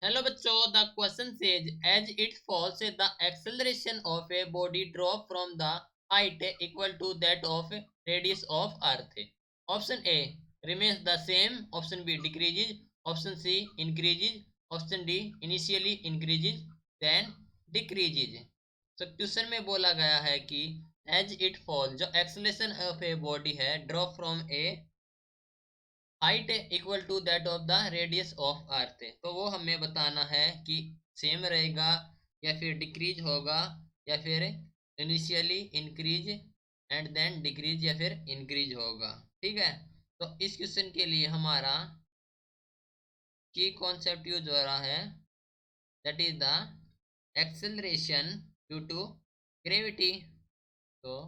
Hello बच्चों, the question says as it falls the acceleration of a body drop from the height equal to that of radius of earth. Option A remains the same, option B decreases, option C increases, option D initially increases then decreases. तो question में बोला गया है कि as it fall, जो acceleration of a body है, drop from a height equal to that of the radius of earth, तो वो हमें बताना है कि सेम रहेगा या फिर डिक्रीज होगा या फिर initially increase and then decrease या फिर इंक्रीज होगा। ठीक है, तो इस क्वेश्चन के लिए हमारा की कॉन्सेप्ट यूज हो रहा है, that is the acceleration due to gravity. तो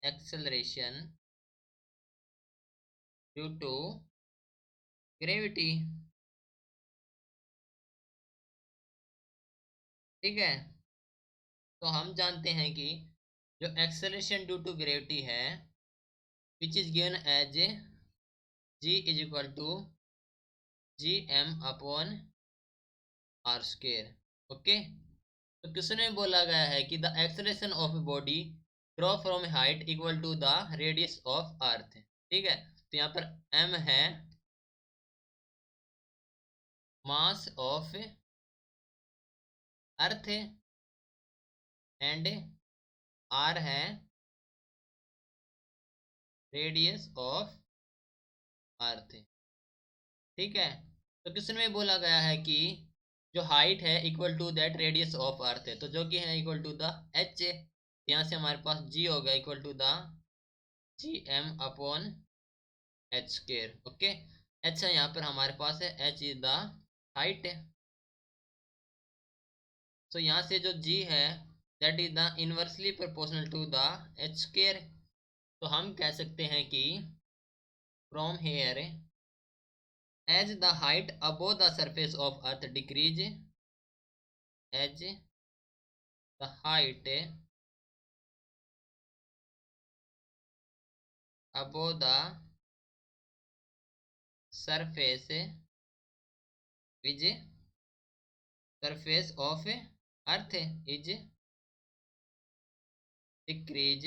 एक्सेलरेशन ड्यू टू ग्रेविटी। ठीक है, तो हम जानते हैं कि जो एक्सेलरेशन ड्यू टू ग्रेविटी है, which is given as g is equal to G M upon R square. Okay, तो क्वेश्चन में बोला गया है कि the acceleration of body draw from height equal to the radius of earth. ठीक है, तो यहाँ पर m है mass of earth and r है रेडियस ऑफ अर्थ। ठीक है, तो क्वेश्चन में बोला गया है कि जो हाइट है equal to that radius of earth है, तो जो कि है इक्वल टू द एच। यहाँ से हमारे पास जी होगा equal to the G M upon H square. Okay, H है यहाँ पर हमारे पास है, एच इज द हाइट है। तो यहाँ से जो जी है that is the inversely proportional to the H square. तो हम कह सकते हैं कि from here as the height above the surface of earth decrease, as the height above the surface is surface of earth is decrease,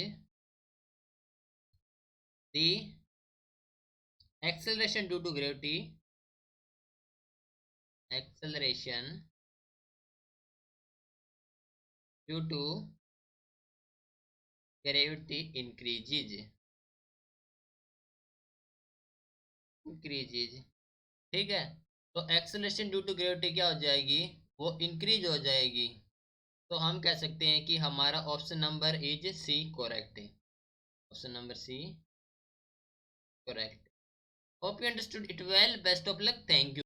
the acceleration due to gravity, acceleration due to gravity increases। ठीक है, तो acceleration due to gravity क्या हो जाएगी, वो increase हो जाएगी। तो हम कह सकते हैं कि हमारा option number is C correct है, option number C correct. Hope you understood it well, best of luck, thank you.